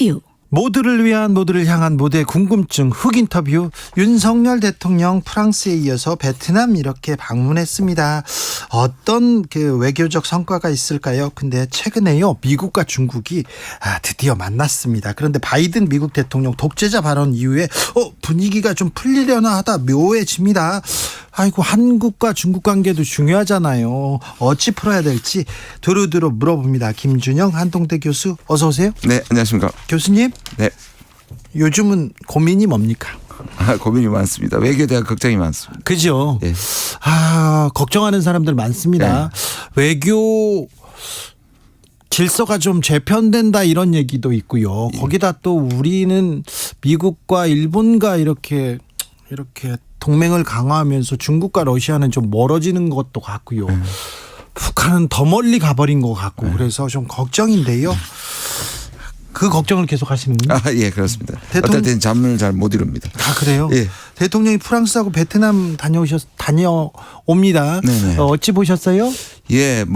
인터뷰. 모두를 위한, 모두를 향한 모두의 궁금증 흑 인터뷰. 윤석열 대통령 프랑스에 이어서 베트남 이렇게 방문했습니다. 어떤 그 외교적 성과가 있을까요? 근데 최근에요, 미국과 중국이 드디어 만났습니다. 그런데 바이든 미국 대통령 독재자 발언 이후에 분위기가 좀 풀리려나 하다 묘해집니다. 아이고, 한국과 중국 관계도 중요하잖아요. 어찌 풀어야 될지 두루두루 물어봅니다. 김준영 한동대 교수, 어서 오세요. 네, 안녕하십니까. 교수님, 네. 요즘은 고민이 뭡니까? 고민이 많습니다. 외교에 대한 걱정이 많습니다. 그죠? 네. 걱정하는 사람들 많습니다. 외교 질서가 좀 재편된다 이런 얘기도 있고요. 거기다 또 우리는 미국과 일본과 이렇게 동맹을 강화하면서 중국과 러시아는 좀 멀어지는 것도 같고요. 북한은 더 멀리 가버린 것 같고 그래서 좀 걱정인데요. 그 걱정을 계속 하시는군요. 예, 그렇습니다. 어떨 때는 잠을 잘 못 이룹니다. 그래요? 예. 대통령이 프랑스하고 베트남 다녀옵니다. 네네. 어찌 보셨어요? 예,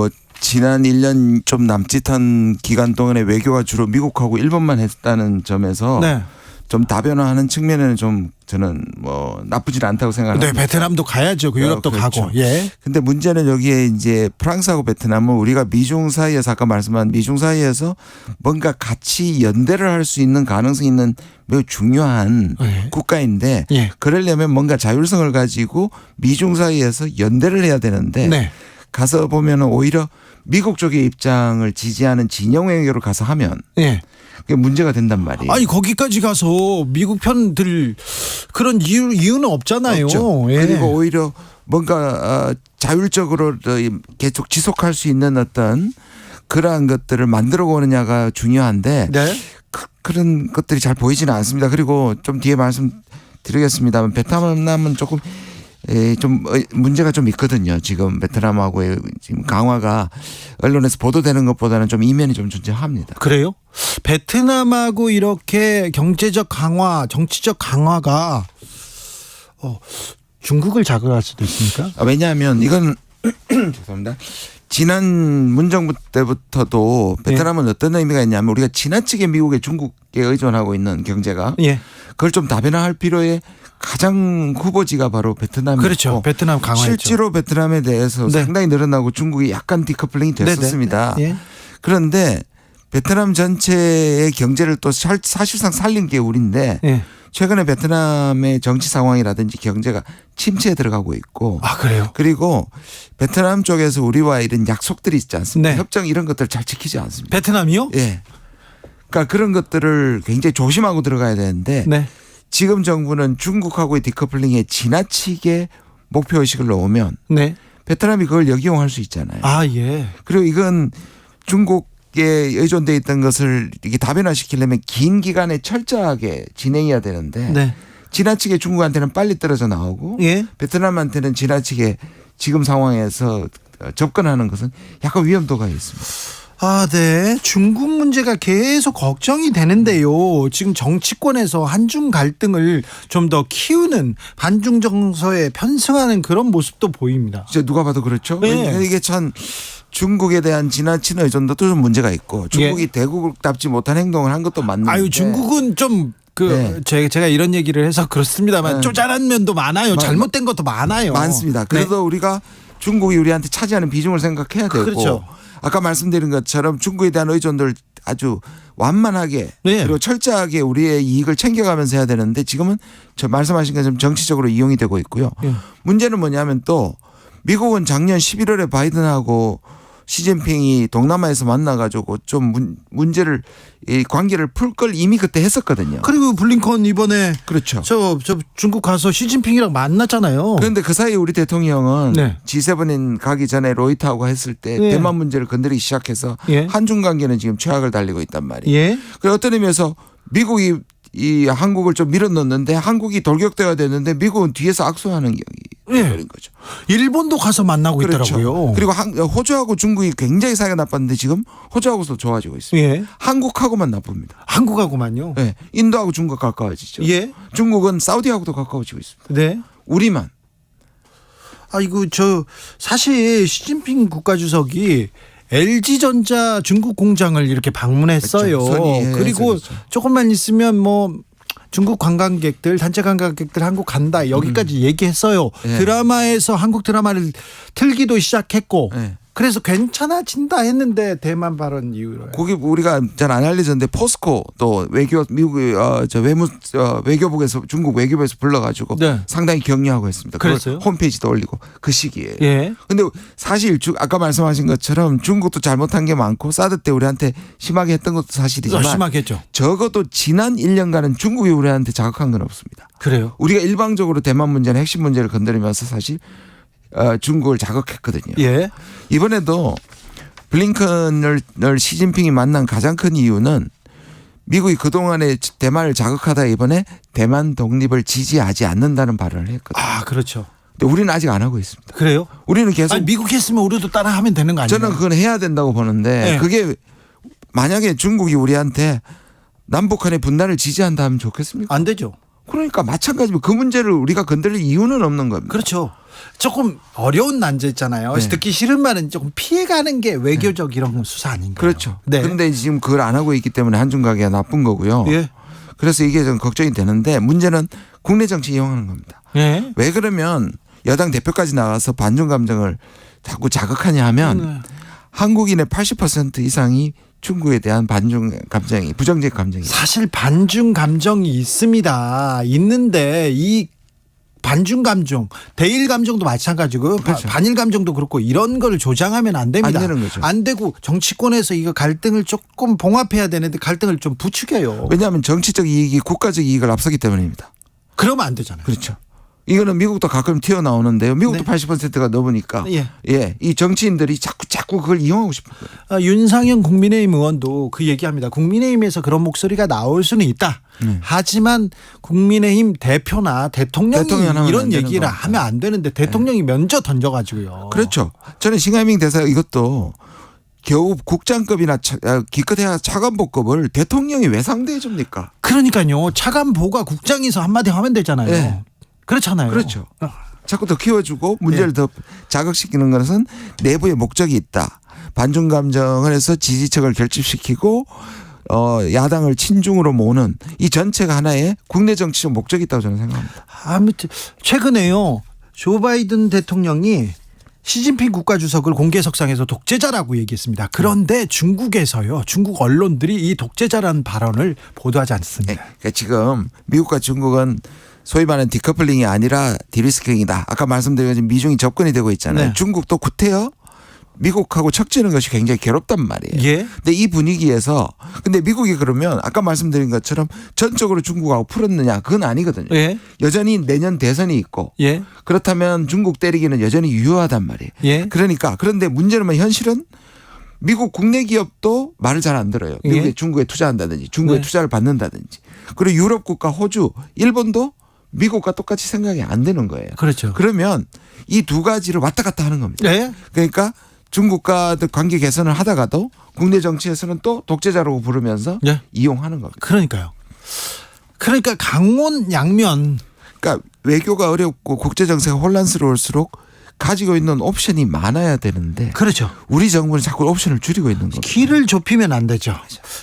지난 1년 좀 남짓한 기간 동안에 외교가 주로 미국하고 일본만 했다는 점에서 네. 좀 다변화하는 측면에는 좀 저는 나쁘진 않다고 생각합니다. 네, 베트남도 가야죠. 그 유럽도 그렇죠. 가고. 예. 근데 문제는 여기에 이제 프랑스하고 베트남은 우리가 미중 사이에서 아까 말씀한 미중 사이에서 뭔가 같이 연대를 할 수 있는 가능성이 있는 매우 중요한 국가인데 그러려면 뭔가 자율성을 가지고 미중 사이에서 연대를 해야 되는데 가서 보면은 오히려 미국 쪽의 입장을 지지하는 진영 외교로 가서 하면 그게 문제가 된단 말이에요. 아니, 거기까지 가서 미국 편 들 그런 이유는 없잖아요. 없죠. 그리고 오히려 뭔가 자율적으로 계속 지속할 수 있는 어떤 그러한 것들을 만들어 오느냐가 중요한데 그런 것들이 잘 보이지는 않습니다. 그리고 좀 뒤에 말씀드리겠습니다만 베트남은 조금 좀 문제가 좀 있거든요. 지금 베트남하고의 지금 강화가 언론에서 보도되는 것보다는 좀 이면이 좀 존재합니다. 그래요? 베트남하고 이렇게 경제적 강화, 정치적 강화가 중국을 자극할 수도 있습니까? 왜냐하면 이건 죄송합니다. 지난 문정부 때부터도 베트남은 어떤 의미가 있냐면 우리가 지나치게 미국에 중국에 의존하고 있는 경제가 그걸 좀 다변화할 필요에 가장 후보지가 바로 베트남이었고 그렇죠. 베트남 강화했죠. 실제로 베트남에 대해서 상당히 늘어나고 중국이 약간 디커플링이 됐었습니다. 그런데 베트남 전체의 경제를 또 사실상 살린 게 우리인데 최근에 베트남의 정치 상황이라든지 경제가 침체에 들어가고 있고 그래요? 그리고 베트남 쪽에서 우리와 이런 약속들이 있지 않습니까? 협정 이런 것들을 잘 지키지 않습니다. 베트남이요? 예. 그러니까 그런 것들을 굉장히 조심하고 들어가야 되는데 지금 정부는 중국하고의 디커플링에 지나치게 목표의식을 넣으면 베트남이 그걸 역이용할 수 있잖아요. 그리고 이건 중국에 의존되어 있던 것을 이렇게 다변화시키려면 긴 기간에 철저하게 진행해야 되는데 지나치게 중국한테는 빨리 떨어져 나오고 베트남한테는 지나치게 지금 상황에서 접근하는 것은 약간 위험도가 있습니다. 중국 문제가 계속 걱정이 되는데요. 지금 정치권에서 한중 갈등을 좀 더 키우는 반중 정서에 편승하는 그런 모습도 보입니다. 이제 누가 봐도 그렇죠. 이게 참 중국에 대한 지나친 의존도도 좀 문제가 있고 중국이 대국답지 못한 행동을 한 것도 맞는데 중국은 좀 제가 이런 얘기를 해서 그렇습니다만 쪼잔한 면도 많아요. 잘못된 것도 많아요. 많습니다. 그래도 우리가 중국이 우리한테 차지하는 비중을 생각해야 되고 그렇죠. 아까 말씀드린 것처럼 중국에 대한 의존도를 아주 완만하게 그리고 철저하게 우리의 이익을 챙겨가면서 해야 되는데 지금은 저 말씀하신 것처럼 정치적으로 이용이 되고 있고요. 문제는 뭐냐면 또 미국은 작년 11월에 바이든하고 시진핑이 동남아에서 만나가지고 좀 문제를 이 관계를 풀 걸 이미 그때 했었거든요. 그리고 블링컨 이번에 그렇죠. 저 중국 가서 시진핑이랑 만났잖아요. 그런데 그 사이에 우리 대통령은 G7인 가기 전에 로이터하고 했을 때 대만 문제를 건드리기 시작해서 한중 관계는 지금 최악을 달리고 있단 말이에요. 그래서 어떤 의미에서 미국이 이 한국을 좀 밀어넣는데 한국이 돌격대가 됐는데 미국은 뒤에서 악수하는 경우인 거죠. 일본도 가서 만나고 있더라고요. 그리고 호주하고 중국이 굉장히 사이가 나빴는데 지금 호주하고도 좋아지고 있습니다. 한국하고만 나쁩니다. 한국하고만요? 인도하고 중국 가까워지죠. 중국은 사우디하고도 가까워지고 있습니다. 우리만. 사실 시진핑 국가주석이 LG전자 중국 공장을 이렇게 방문했어요. 그렇죠. 그리고 그렇죠. 조금만 있으면 뭐 중국 관광객들, 단체 관광객들 한국 간다 여기까지 얘기했어요. 네. 드라마에서 한국 드라마를 틀기도 시작했고 네. 그래서 괜찮아진다 했는데 대만 발언 이후로. 거기 우리가 잘 안 알려졌는데 포스코 또 미국 외교부에서 중국 외교부에서 불러가지고 네. 상당히 격려하고 있습니다. 그랬어요? 홈페이지도 올리고 그 시기에. 예. 근데 사실 아까 말씀하신 것처럼 중국도 잘못한 게 많고 사드 때 우리한테 심하게 했던 것도 사실이지만 심하겠죠. 적어도 지난 1년간은 중국이 우리한테 자극한 건 없습니다. 그래요? 우리가 일방적으로 대만 문제나 핵심 문제를 건드리면서 사실 중국을 자극했거든요. 예. 이번에도 블링컨을 시진핑이 만난 가장 큰 이유는 미국이 그동안에 대만을 자극하다 이번에 대만 독립을 지지하지 않는다는 발언을 했거든요. 아, 그렇죠. 근데 우리는 아직 안 하고 있습니다. 그래요? 우리는 계속 아니, 미국 했으면 우리도 따라 하면 되는 거 아니에요? 저는 그건 해야 된다고 보는데 네. 그게 만약에 중국이 우리한테 남북한의 분단을 지지한다 하면 좋겠습니까? 안 되죠. 그러니까 마찬가지로 그 문제를 우리가 건드릴 이유는 없는 겁니다. 그렇죠. 조금 어려운 난제잖아요. 네. 듣기 싫은 말은 조금 피해가는 게 외교적 이런 수사 아닌가요? 그렇죠. 네. 그런데 지금 그걸 안 하고 있기 때문에 한중 관계가 나쁜 거고요. 예. 그래서 이게 좀 걱정이 되는데 문제는 국내 정치 이용하는 겁니다. 예. 왜 그러면 여당 대표까지 나와서 반중 감정을 자꾸 자극하냐 하면 한국인의 80% 이상이 중국에 대한 반중 감정이 부정적 감정이 사실 반중 감정이 있습니다. 있는데 이 반중 감정, 대일 감정도 마찬가지고 그렇죠. 반일 감정도 그렇고 이런 걸 조장하면 안 됩니다. 안 되는 거죠. 안 되고 정치권에서 이거 갈등을 조금 봉합해야 되는데 갈등을 좀 부추겨요. 왜냐하면 정치적 이익이 국가적 이익을 앞서기 때문입니다. 그러면 안 되잖아요. 그렇죠. 이거는 미국도 가끔 튀어나오는데요. 미국도 네. 80%가 넘으니까 예. 이 정치인들이 자꾸 그걸 이용하고 싶은 거예요. 윤상현 국민의힘 의원도 그 얘기합니다. 국민의힘에서 그런 목소리가 나올 수는 있다. 하지만 국민의힘 대표나 대통령이 이런 얘기를 하면 안 되는데 대통령이 먼저 던져가지고요. 그렇죠. 저는 싱하이밍 대사 이것도 겨우 국장급이나 기껏해야 차관보급을 대통령이 왜 상대해 줍니까? 그러니까요. 차관보가 국장에서 한마디 하면 되잖아요. 네. 그렇잖아요. 그렇죠. 자꾸 더 키워주고 문제를 더 자극시키는 것은 내부의 목적이 있다. 반중 감정을 해서 지지층을 결집시키고 야당을 친중으로 모으는 이 전체가 하나의 국내 정치적 목적이 있다고 저는 생각합니다. 아무튼 최근에요. 조 바이든 대통령이 시진핑 국가주석을 공개석상에서 독재자라고 얘기했습니다. 그런데 중국에서요. 중국 언론들이 이 독재자라는 발언을 보도하지 않습니다. 네. 그러니까 지금 미국과 중국은 소위 말하는 디커플링이 아니라 디리스킹이다. 아까 말씀드린 것처럼 미중이 접근이 되고 있잖아요. 네. 중국도 구태여 미국하고 척지는 것이 굉장히 괴롭단 말이에요. 예. 근데 이 분위기에서 근데 미국이 그러면 아까 말씀드린 것처럼 전적으로 중국하고 풀었느냐 그건 아니거든요. 예. 여전히 내년 대선이 있고 예. 그렇다면 중국 때리기는 여전히 유효하단 말이에요. 예. 그런데 문제는 현실은 미국 국내 기업도 말을 잘 안 들어요. 미국에 예. 중국에 투자한다든지 중국에 네. 투자를 받는다든지 그리고 유럽 국가 호주 일본도 미국과 똑같이 생각이 안 되는 거예요. 그렇죠. 그러면 이 두 가지를 왔다 갔다 하는 겁니다. 네. 그러니까 중국과 관계 개선을 하다가도 국내 정치에서는 또 독재자라고 부르면서 네. 이용하는 겁니다. 그러니까요. 그러니까 강원 양면. 그러니까 외교가 어렵고 국제 정세가 혼란스러울수록 가지고 있는 옵션이 많아야 되는데 그렇죠. 우리 정부는 자꾸 옵션을 줄이고 있는 겁니다. 길을 좁히면 안 되죠.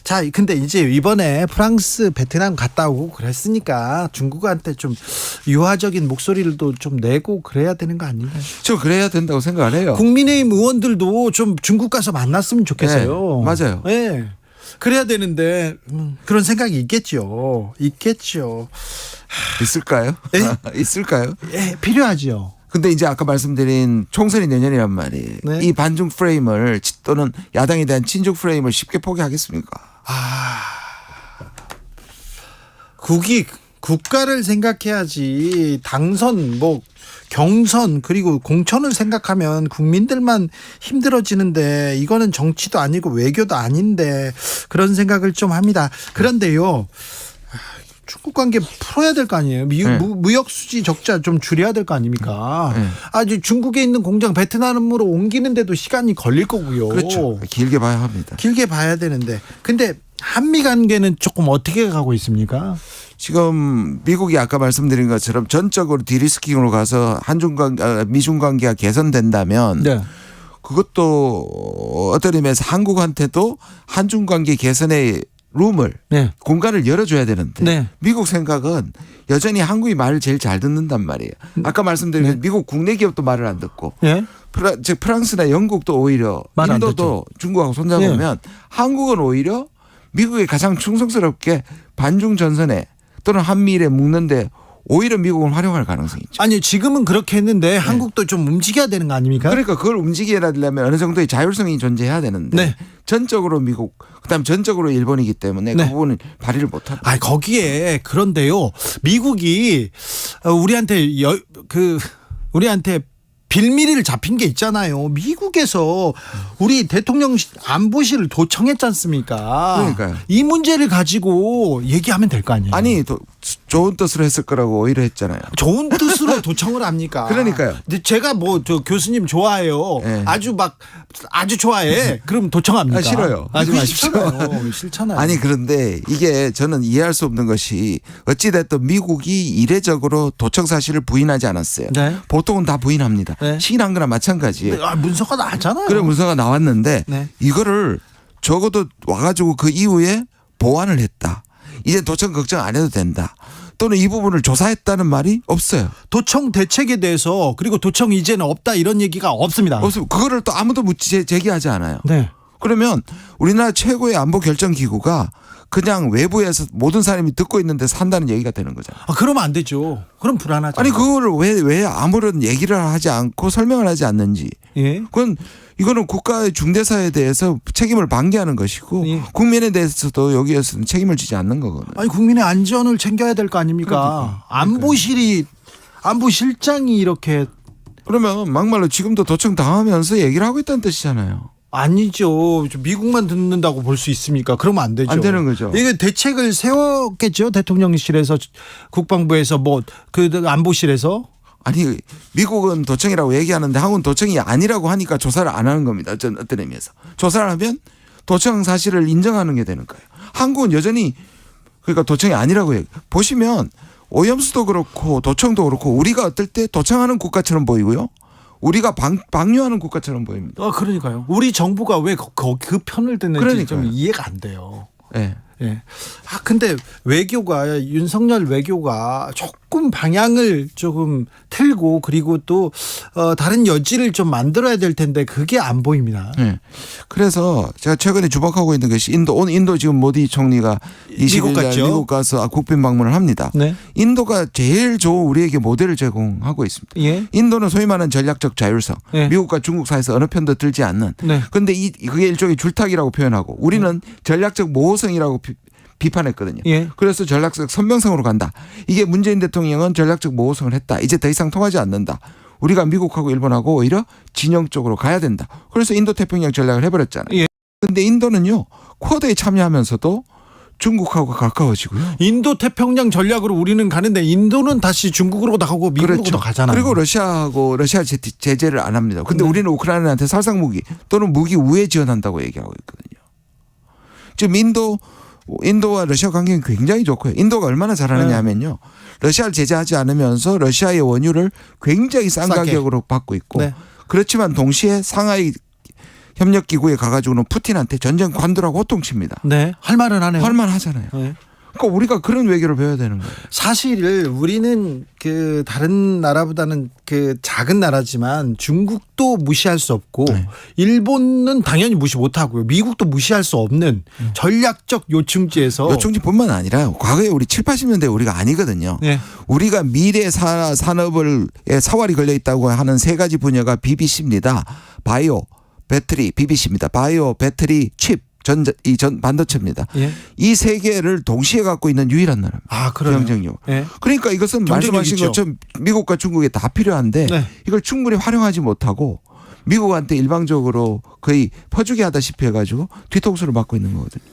자, 근데 이제 이번에 프랑스, 베트남 갔다 오고 그랬으니까 중국한테 좀 유화적인 목소리를 좀 내고 그래야 되는 거 아닌가요? 저 그래야 된다고 생각을 해요. 국민의힘 의원들도 좀 중국 가서 만났으면 좋겠어요. 네, 맞아요. 네. 그래야 되는데 그런 생각이 있겠죠. 있을까요? 네? 있을까요? 예, 필요하죠. 근데 이제 아까 말씀드린 총선이 내년이란 말이에요. 네. 이 반중 프레임을 또는 야당에 대한 친중 프레임을 쉽게 포기하겠습니까? 국가를 생각해야지 당선 경선 그리고 공천을 생각하면 국민들만 힘들어지는데 이거는 정치도 아니고 외교도 아닌데 그런 생각을 좀 합니다. 그런데요. 중국 관계 풀어야 될 거 아니에요. 무역 수지 적자 좀 줄여야 될 거 아닙니까? 아주 중국에 있는 공장 베트남으로 옮기는데도 시간이 걸릴 거고요. 그렇죠. 길게 봐야 합니다. 길게 봐야 되는데. 근데 한미 관계는 조금 어떻게 가고 있습니까? 지금 미국이 아까 말씀드린 것처럼 전적으로 디리스킹으로 가서 미중 관계가 개선된다면 네. 그것도 어떤 의미에서 한국한테도 한중 관계 개선의 룸을 네. 공간을 열어줘야 되는데 네. 미국 생각은 여전히 한국이 말을 제일 잘 듣는단 말이에요. 아까 말씀드린 네. 미국 국내 기업도 말을 안 듣고 네. 즉 프랑스나 영국도 오히려 인도도 중국하고 손잡으면 네. 한국은 오히려 미국에 가장 충성스럽게 반중 전선에 또는 한미일에 묶는데 오히려 미국은 활용할 가능성이 있죠. 아니 지금은 그렇게 했는데 네. 한국도 좀 움직여야 되는 거 아닙니까? 그러니까 그걸 움직이려면 어느 정도의 자율성이 존재해야 되는데 네. 전적으로 미국 그다음 전적으로 일본이기 때문에 네. 그 부분을 발휘를 못하고. 아 거기에 그런데요. 미국이 우리한테 빌미를 잡힌 게 있잖아요. 미국에서 우리 대통령 안보실을 도청했지 않습니까? 그러니까요. 이 문제를 가지고 얘기하면 될 거 아니에요. 아니 좋은 뜻으로 했을 거라고 오히려 했잖아요. 좋은 뜻으로 도청을 합니까? 그러니까요. 근데 제가 저 교수님 좋아해요. 네. 아주 좋아해. 그럼 도청합니까? 싫어요. 하지 마십시오. 싫잖아요. 아니 그런데 이게 저는 이해할 수 없는 것이 어찌됐든 미국이 이례적으로 도청 사실을 부인하지 않았어요. 네. 보통은 다 부인합니다. 네. 시인한 거나 마찬가지예요. 문서가 나왔잖아요. 그래 문서가 나왔는데 네. 이거를 적어도 와가지고 그 이후에 보완을 했다. 이제 도청 걱정 안 해도 된다. 또는 이 부분을 조사했다는 말이 없어요. 도청 대책에 대해서 그리고 도청 이제는 없다 이런 얘기가 없습니다. 없습니다. 그거를 또 아무도 제기하지 않아요. 네. 그러면 우리나라 최고의 안보 결정 기구가 그냥 외부에서 모든 사람이 듣고 있는데 산다는 얘기가 되는 거잖아요. 그러면 안 되죠. 그럼 불안하죠. 아니 그거를 왜 아무런 얘기를 하지 않고 설명을 하지 않는지. 예. 이거는 국가의 중대사에 대해서 책임을 방기하는 것이고 예. 국민에 대해서도 여기에서는 책임을 지지 않는 거거든요. 아니 국민의 안전을 챙겨야 될 거 아닙니까? 안보실장이 이렇게 그러면 막말로 지금도 도청 당하면서 얘기를 하고 있다는 뜻이잖아요. 아니죠. 미국만 듣는다고 볼 수 있습니까? 그러면 안 되죠. 안 되는 거죠. 이게 대책을 세웠겠죠. 대통령실에서 국방부에서 안보실에서. 아니 미국은 도청이라고 얘기하는데 한국은 도청이 아니라고 하니까 조사를 안 하는 겁니다. 어떤 의미에서. 조사를 하면 도청 사실을 인정하는 게 되는 거예요. 한국은 여전히 그러니까 도청이 아니라고 얘기해요. 보시면 오염수도 그렇고 도청도 그렇고 우리가 어떨 때 도청하는 국가처럼 보이고요. 우리가 방류하는 국가처럼 보입니다. 그러니까요. 우리 정부가 왜 그 편을 드는지 좀 이해가 안 돼요. 네. 예. 근데 윤석열 외교가 조금 방향을 조금 틀고 그리고 또 다른 여지를 좀 만들어야 될 텐데 그게 안 보입니다. 네. 그래서 제가 최근에 주목하고 있는 것이 오늘 인도 지금 모디 총리가 20일 날 미국 가서 국빈 방문을 합니다. 네. 인도가 제일 좋은 우리에게 모델을 제공하고 있습니다. 예. 인도는 소위 말하는 전략적 자율성. 예. 미국과 중국 사이에서 어느 편도 들지 않는. 그런데 그게 일종의 줄타기라고 표현하고 우리는 전략적 모호성이라고 비판했거든요. 예. 그래서 전략적 선명성으로 간다. 이게 문재인 대통령은 전략적 모호성을 했다. 이제 더 이상 통하지 않는다. 우리가 미국하고 일본하고 오히려 진영 쪽으로 가야 된다. 그래서 인도 태평양 전략을 해버렸잖아요. 그런데 인도는요. 쿼드에 참여하면서도 중국하고 가까워지고요. 인도 태평양 전략으로 우리는 가는데 인도는 다시 중국으로 가고 미국으로 그렇죠. 가잖아요. 그리고 러시아 제재를 안 합니다. 그런데 우리는 우크라이나한테 살상 무기 또는 무기 우회 지원한다고 얘기하고 있거든요. 지금 인도와 러시아 관계는 굉장히 좋고요. 인도가 얼마나 잘하느냐 하면요. 러시아를 제재하지 않으면서 러시아의 원유를 굉장히 싼 가격으로 받고 있고 그렇지만 동시에 상하이 협력기구에 가가지고는 푸틴한테 전쟁 관두라고 호통칩니다. 네. 할 말은 하네요. 할 말 하잖아요. 네. 그러니까 우리가 그런 외교를 배워야 되는 거예요. 사실 우리는 다른 나라보다는 작은 나라지만 중국도 무시할 수 없고 일본은 당연히 무시 못하고요. 미국도 무시할 수 없는 전략적 요충지에서 요충지뿐만 아니라 과거에 우리 7, 80년대 우리가 아니거든요. 네. 우리가 미래 산업에 사활이 걸려 있다고 하는 세 가지 분야가 BBC입니다. 바이오, 배터리, BBC입니다. 바이오, 배터리, 칩. 반도체입니다. 예. 이 세 개를 동시에 갖고 있는 유일한 나라입니다. 그래요? 경쟁력. 예. 그러니까 이것은 말씀하신 것처럼 미국과 중국에 다 필요한데 이걸 충분히 활용하지 못하고 미국한테 일방적으로 거의 퍼주기 하다시피 해가지고 뒤통수를 맞고 있는 거거든요.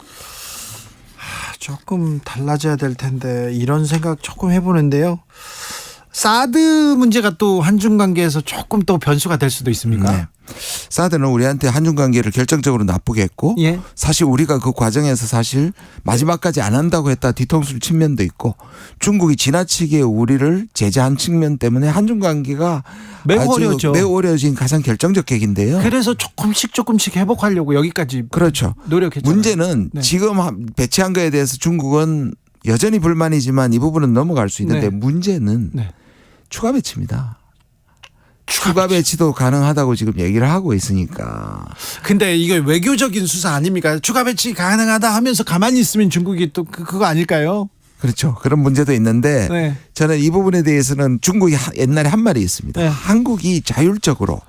조금 달라져야 될 텐데 이런 생각 조금 해보는데요. 사드 문제가 또 한중 관계에서 조금 또 변수가 될 수도 있습니까? 네. 사드는 우리한테 한중 관계를 결정적으로 나쁘게 했고 예. 사실 우리가 그 과정에서 사실 마지막까지 안 한다고 했다 뒤통수를 친 면도 있고 중국이 지나치게 우리를 제재한 측면 때문에 한중 관계가 매우 어려웠죠. 매우 어려워진 가장 결정적 계기인데요. 그래서 조금씩 회복하려고 여기까지 그렇죠. 노력했잖아요. 문제는 네. 지금 배치한 거에 대해서 중국은 여전히 불만이지만 이 부분은 넘어갈 수 있는데 네. 문제는 네. 추가 배치입니다. 추가 배치도 가능하다고 지금 얘기를 하고 있으니까. 근데 이게 외교적인 수사 아닙니까? 추가 배치 가능하다 하면서 가만히 있으면 중국이 또 그거 아닐까요? 그렇죠. 그런 문제도 있는데 네. 저는 이 부분에 대해서는 중국이 옛날에 한 말이 있습니다. 네. 한국이 자율적으로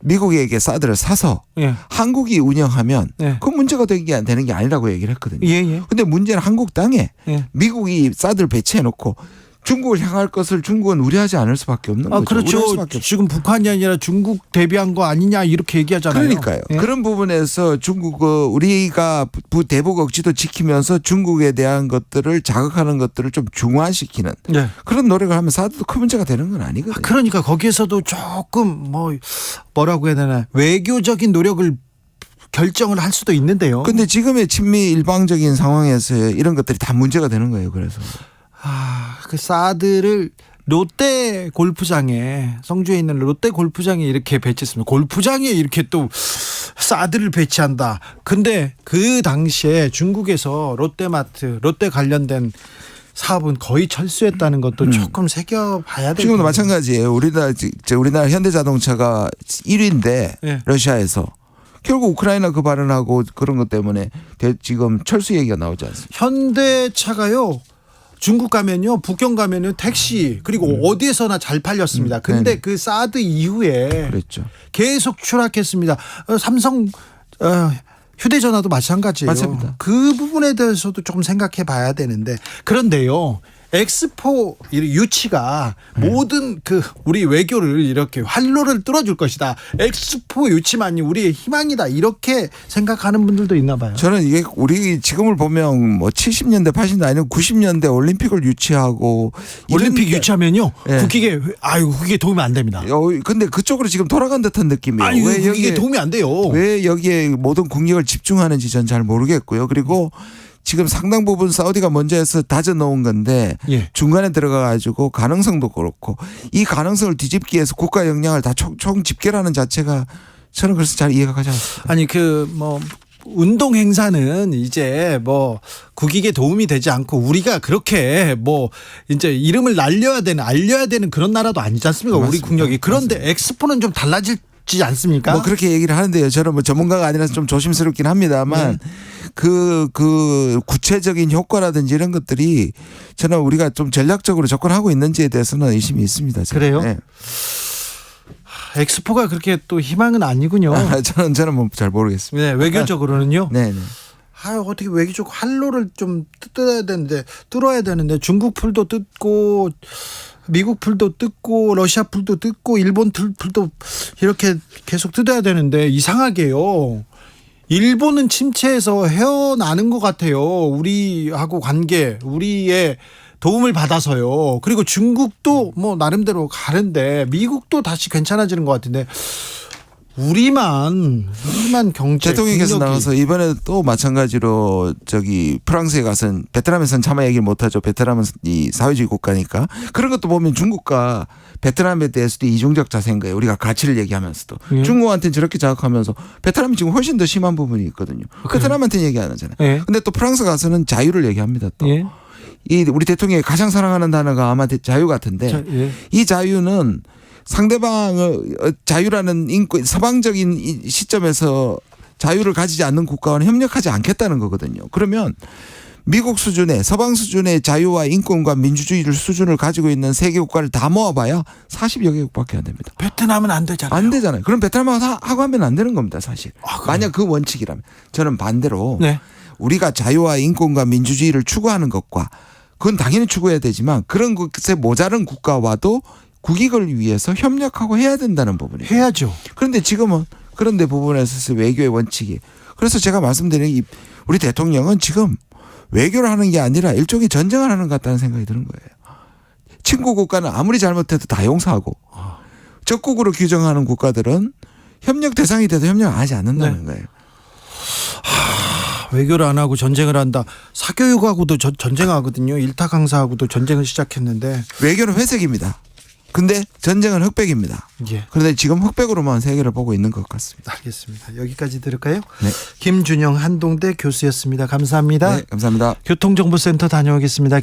미국에게 사드를 사서 예. 한국이 운영하면 네. 그 문제가 되는 게 아니라고 얘기를 했거든요. 예. 근데 문제는 한국 땅에 예. 미국이 사드를 배치해 놓고 중국을 향할 것을 중국은 우려하지 않을 수밖에 없는 거죠. 그렇죠. 우려할 수밖에 지금 북한이 아니라 중국 대비한 거 아니냐 이렇게 얘기하잖아요. 그러니까요. 예. 그런 부분에서 중국 우리가 대북 억지도 지키면서 중국에 대한 것들을 자극하는 것들을 좀 중화시키는 네. 그런 노력을 하면 사드도 큰 문제가 되는 건 아니거든요. 그러니까 거기에서도 조금 뭐라고 해야 되나 외교적인 노력을 결정을 할 수도 있는데요. 근데 지금의 친미 일방적인 상황에서 이런 것들이 다 문제가 되는 거예요. 그래서. 그 사드를 롯데 골프장에 성주에 있는 롯데 골프장에 이렇게 배치했습니다. 골프장에 이렇게 또 사드를 배치한다. 근데 그 당시에 중국에서 롯데마트, 롯데 관련된 사업은 거의 철수했다는 것도 조금 새겨봐야 될 지금도 텐데. 마찬가지예요. 우리나라 현대자동차가 1위인데 네. 러시아에서 결국 우크라이나 그 발언하고 그런 것 때문에 지금 철수 얘기가 나오지 않습니까? 현대차가요. 중국 가면요, 북경 가면요, 택시 그리고 어디에서나 잘 팔렸습니다. 근데 네네. 그 사드 이후에 그랬죠. 계속 추락했습니다. 삼성 휴대전화도 마찬가지예요. 맞습니다. 그 부분에 대해서도 조금 생각해 봐야 되는데 그런데요. 엑스포 유치가 모든 우리 외교를 이렇게 활로를 뚫어줄 것이다. 엑스포 유치만이 우리의 희망이다. 이렇게 생각하는 분들도 있나 봐요. 저는 이게 우리 지금을 보면 70년대, 80년대 아니면 90년대 올림픽을 유치하고 올림픽 유치하면요. 네. 국익에 도움이 안 됩니다. 근데 그쪽으로 지금 돌아간 듯한 느낌이에요. 왜 여기에 도움이 안 돼요? 왜 여기에 모든 국력을 집중하는지 전 잘 모르겠고요. 그리고 지금 상당 부분 사우디가 먼저 해서 다져 놓은 건데 예. 중간에 들어가 가지고 가능성도 그렇고 이 가능성을 뒤집기 위해서 국가 역량을 다 총 집결하는 자체가 저는 그래서 잘 이해가 가지 않습니다. 아니 운동 행사는 이제 국익에 도움이 되지 않고 우리가 그렇게 이제 이름을 알려야 되는 그런 나라도 아니지 않습니까? 우리 맞습니다. 국력이. 그런데 맞습니다. 엑스포는 좀 달라지지 않습니까? 그렇게 얘기를 하는데요. 저는 전문가가 아니라서 좀 조심스럽긴 합니다만 그 구체적인 효과라든지 이런 것들이 저는 우리가 좀 전략적으로 접근하고 있는지에 대해서는 의심이 있습니다. 저는. 그래요? 네. 엑스포가 그렇게 또 희망은 아니군요. 저는 잘 모르겠습니다. 네, 외교적으로는요. 네. 어떻게 외교적 활로를 좀 뚫어야 되는데 중국 풀도 뜯고 미국 풀도 뜯고 러시아 풀도 뜯고 일본 풀도 이렇게 계속 뜯어야 되는데 이상하게요. 일본은 침체에서 헤어나는 것 같아요. 우리하고 관계, 우리의 도움을 받아서요. 그리고 중국도 나름대로 가는데 미국도 다시 괜찮아지는 것 같은데 우리만 경제 대통령께서 국력이 나와서 이번에 또 마찬가지로 프랑스에 가선 베트남에서는 차마 얘기를 못하죠. 베트남은 이 사회주의 국가니까 그런 것도 보면 중국과 베트남에 대해서도 이중적 자세인 거예요. 우리가 가치를 얘기하면서도 중국한테는 저렇게 자극하면서 베트남이 지금 훨씬 더 심한 부분이 있거든요. 베트남한테는 얘기 안 하잖아요. 근데 또 프랑스 가서는 자유를 얘기합니다. 또. 우리 대통령이 가장 사랑하는 단어가 아마 자유 같은데 이 자유는 상대방의 자유라는 서방적인 시점에서 자유를 가지지 않는 국가와는 협력하지 않겠다는 거거든요. 그러면 미국 수준의 서방 수준의 자유와 인권과 민주주의를 수준을 가지고 있는 세계 국가를 다 모아봐야 40여 개국밖에 안 됩니다. 베트남은 안 되잖아요. 안 되잖아요. 그럼 베트남하고 하면 안 되는 겁니다. 사실. 만약 그 원칙이라면. 저는 반대로 우리가 자유와 인권과 민주주의를 추구하는 것과 그건 당연히 추구해야 되지만 그런 것에 모자른 국가와도 국익을 위해서 협력하고 해야 된다는 부분이에요. 해야죠. 그런데 지금은 그런데 부분에 있어서 외교의 원칙이. 그래서 제가 말씀드린 우리 대통령은 지금 외교를 하는 게 아니라 일종의 전쟁을 하는 것 같다는 생각이 드는 거예요. 친구 국가는 아무리 잘못해도 다 용서하고 적국으로 규정하는 국가들은 협력 대상이 돼도 협력 안 하지 않는다는 거예요. 외교를 안 하고 전쟁을 한다. 사교육하고도 전쟁하거든요. 일타 강사하고도 전쟁을 시작했는데. 외교는 회색입니다. 근데 전쟁은 흑백입니다. 예. 그런데 지금 흑백으로만 세계를 보고 있는 것 같습니다. 알겠습니다. 여기까지 들을까요? 네. 김준영 한동대 교수였습니다. 감사합니다. 네, 감사합니다. 교통정보센터 다녀오겠습니다.